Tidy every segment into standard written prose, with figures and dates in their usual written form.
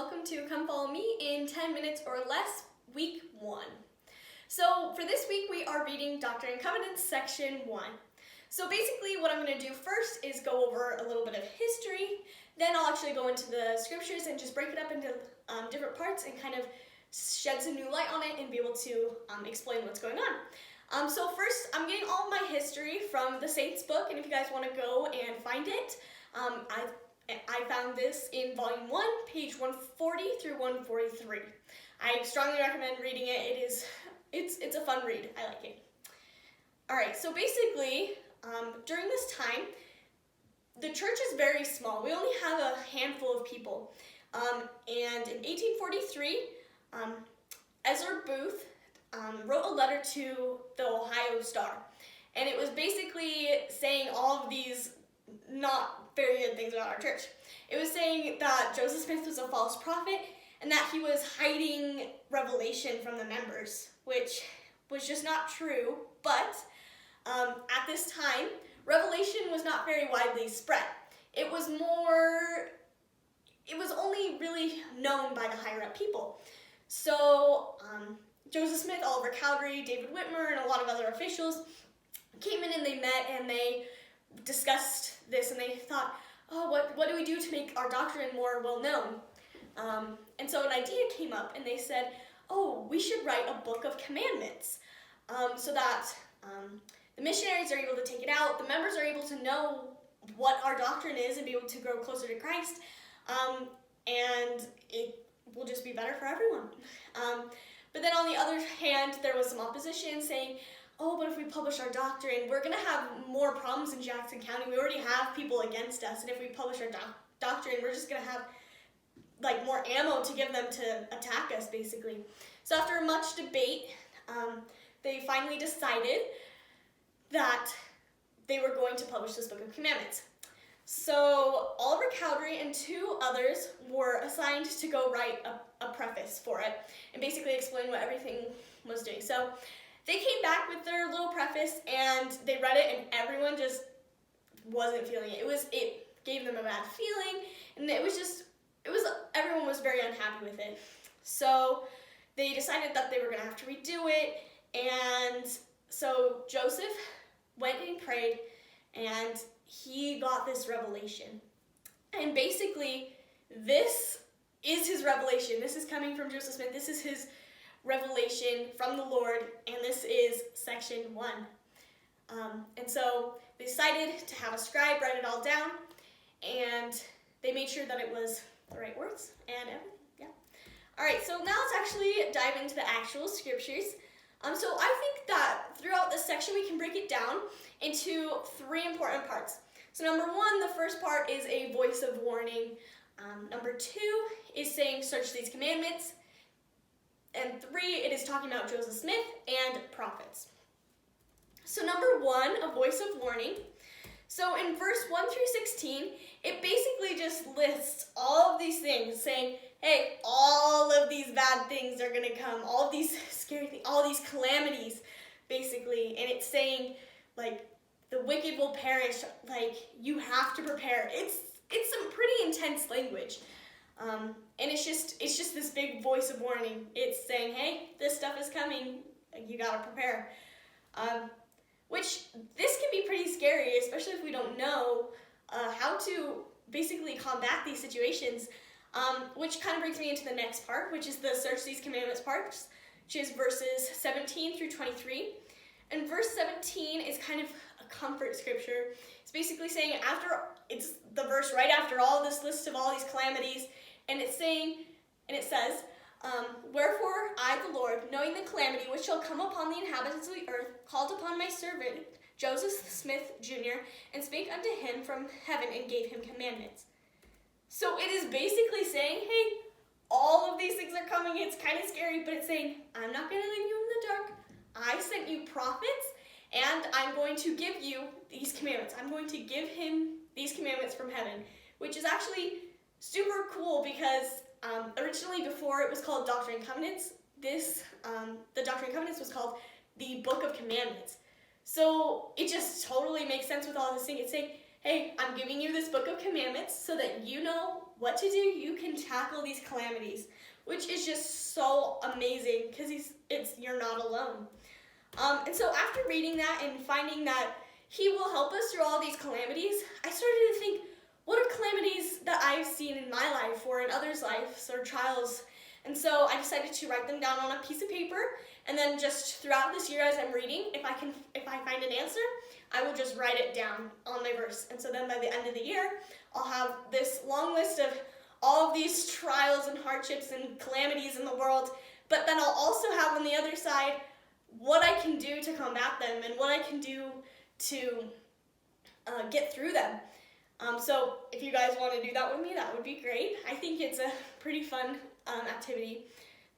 welcome to Come Follow Me in 10 Minutes or Less, Week 1. So for this week we are reading Doctrine and Covenants, Section 1. So basically what I'm going to do first is go over a little bit of history, then I'll actually go into the scriptures and just break it up into different parts and kind of shed some new light on it and be able to explain what's going on. So first, I'm getting all of my history from the Saints book, and if you guys want to go and find it, I found this in Volume 1, page 140 through 143. I strongly recommend reading it. It's a fun read. I like it. Alright, so basically, during this time, the church is very small. We only have a handful of people. And in 1843, Ezra Booth wrote a letter to the Ohio Star. And it was basically saying all of these not very good things about our church. It was saying that Joseph Smith was a false prophet and that he was hiding revelation from the members, which was just not true. But at this time, revelation was not very widely spread. It was only really known by the higher up people. So Joseph Smith, Oliver Cowdery, David Whitmer, and a lot of other officials came in and they met and they discussed this and they thought, oh, what do we do to make our doctrine more well known? And so an idea came up and they said, oh, we should write a book of commandments so that the missionaries are able to take it out, the members are able to know what our doctrine is and be able to grow closer to Christ, and it will just be better for everyone. But then on the other hand, there was some opposition saying, oh, but if we publish our doctrine, we're going to have more problems in Jackson County. We already have people against us, and if we publish our doctrine, we're just going to have more ammo to give them to attack us, basically. So after much debate, they finally decided that they were going to publish this Book of Commandments. So Oliver Cowdery and two others were assigned to go write a preface for it and basically explain what everything was doing. So they came back with their little preface and they read it and everyone just wasn't feeling it. It gave them a bad feeling and everyone was very unhappy with it. So they decided that they were going to have to redo it, and so Joseph went and prayed and he got this revelation. And basically this is his revelation. This is coming from Joseph Smith. This is his revelation from the Lord, and this is section 1. And so they decided to have a scribe write it all down, and they made sure that it was the right words and everything. Yeah. Alright, so now let's actually dive into the actual scriptures. So I think that throughout this section we can break it down into 3 important parts. So number 1, the first part is a voice of warning. Number 2 is saying search these commandments. And 3, it is talking about Joseph Smith and prophets. So number 1, a voice of warning. So in verse 1 through 16, it basically just lists all of these things, saying, hey, all of these bad things are going to come, all of these scary things, all these calamities, basically. And it's saying, the wicked will perish, you have to prepare. It's some pretty intense language. And it's just this big voice of warning. It's saying, hey, this stuff is coming, you gotta prepare. Which, this can be pretty scary, especially if we don't know how to basically combat these situations, which kind of brings me into the next part, which is the search these commandments part, which is verses 17 through 23. And verse 17 is kind of a comfort scripture. It's basically saying it's the verse right after all this list of all these calamities, and it says, wherefore I, the Lord, knowing the calamity which shall come upon the inhabitants of the earth, called upon my servant Joseph Smith, Jr., and spake unto him from heaven, and gave him commandments. So it is basically saying, hey, all of these things are coming. It's kind of scary, but it's saying, I'm not going to leave you in the dark. I sent you prophets, and I'm going to give you these commandments. I'm going to give him these commandments from heaven, which is actually super cool because originally, before it was called Doctrine and Covenants, the Doctrine and Covenants was called the Book of Commandments. So it just totally makes sense with all this thing. It's saying, hey, I'm giving you this Book of Commandments so that you know what to do, you can tackle these calamities, which is just so amazing because you're not alone. And so after reading that and finding that he will help us through all these calamities, I started to think, what are calamities that I've seen in my life or in others' lives or trials? And so I decided to write them down on a piece of paper, and then just throughout this year as I'm reading, if I find an answer, I will just write it down on my verse. And so then by the end of the year, I'll have this long list of all of these trials and hardships and calamities in the world, but then I'll also have on the other side what I can do to combat them and what I can do to get through them. So if you guys want to do that with me, that would be great. I think it's a pretty fun activity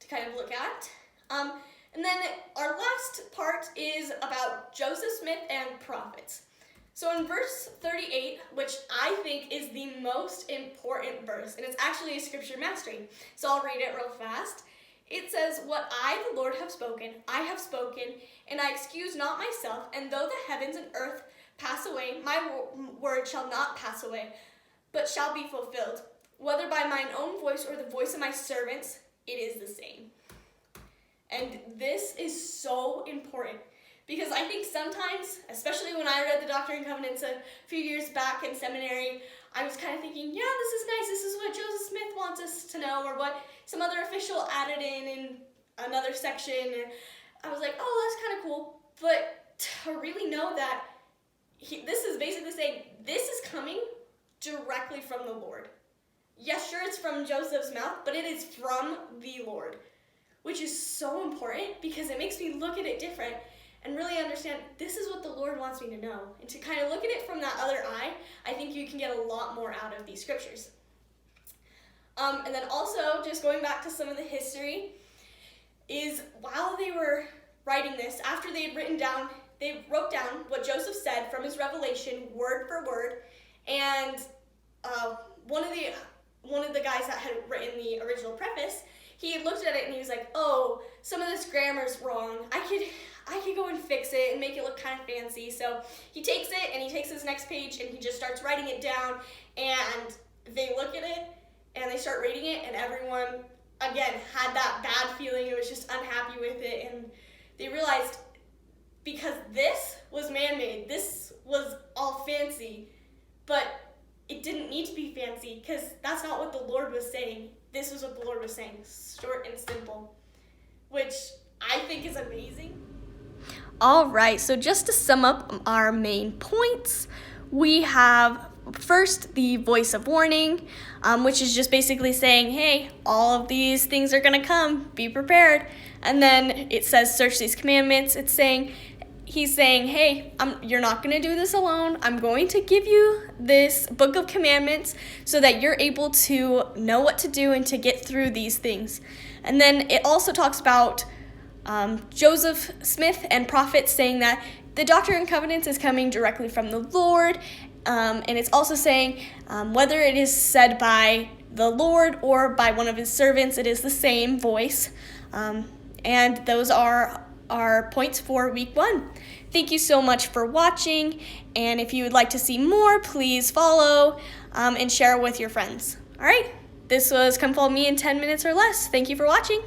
to kind of look at. And then our last part is about Joseph Smith and prophets. So in verse 38, which I think is the most important verse, and it's actually a scripture mastery, so I'll read it real fast. It says, "What I, the Lord, have spoken, I have spoken, and I excuse not myself, and though the heavens and earth pass away, my word shall not pass away, but shall be fulfilled. Whether by mine own voice or the voice of my servants, it is the same." And this is so important because I think sometimes, especially when I read the Doctrine and Covenants a few years back in seminary, I was kind of thinking, yeah, this is nice. This is what Joseph Smith wants us to know, or what some other official added in another section. And I was like, oh, that's kind of cool. But to really know that this is basically saying this is coming directly from the Lord. Yes, sure, it's from Joseph's mouth, but it is from the Lord, which is so important because it makes me look at it different and really understand this is what the Lord wants me to know. And to kind of look at it from that other eye, I think you can get a lot more out of these scriptures. And then also, just going back to some of the history, is while they were writing this, after they wrote down what Joseph said from his revelation, word for word, and one of the guys that had written the original preface, he looked at it and he was like, oh, some of this grammar's wrong. I could go and fix it and make it look kind of fancy. So he takes it and he takes his next page and he just starts writing it down, and they look at it and they start reading it, and everyone, again, had that bad feeling. It was just unhappy with it, and they realized because this was man-made, this was all fancy, but it didn't need to be fancy because that's not what the Lord was saying. This was what the Lord was saying, short and simple, which I think is amazing. All right, so just to sum up our main points, we have first the voice of warning, which is just basically saying, hey, all of these things are going to come, be prepared. And then it says, search these commandments. He's saying, hey, you're not going to do this alone. I'm going to give you this book of commandments so that you're able to know what to do and to get through these things. And then it also talks about Joseph Smith and prophets saying that the Doctrine and Covenants is coming directly from the Lord. And it's also saying whether it is said by the Lord or by one of his servants, it is the same voice. And those are our points for week 1. Thank you so much for watching, and if you would like to see more, please follow and share with your friends. All right, this was Come Follow Me in 10 minutes or less. Thank you for watching.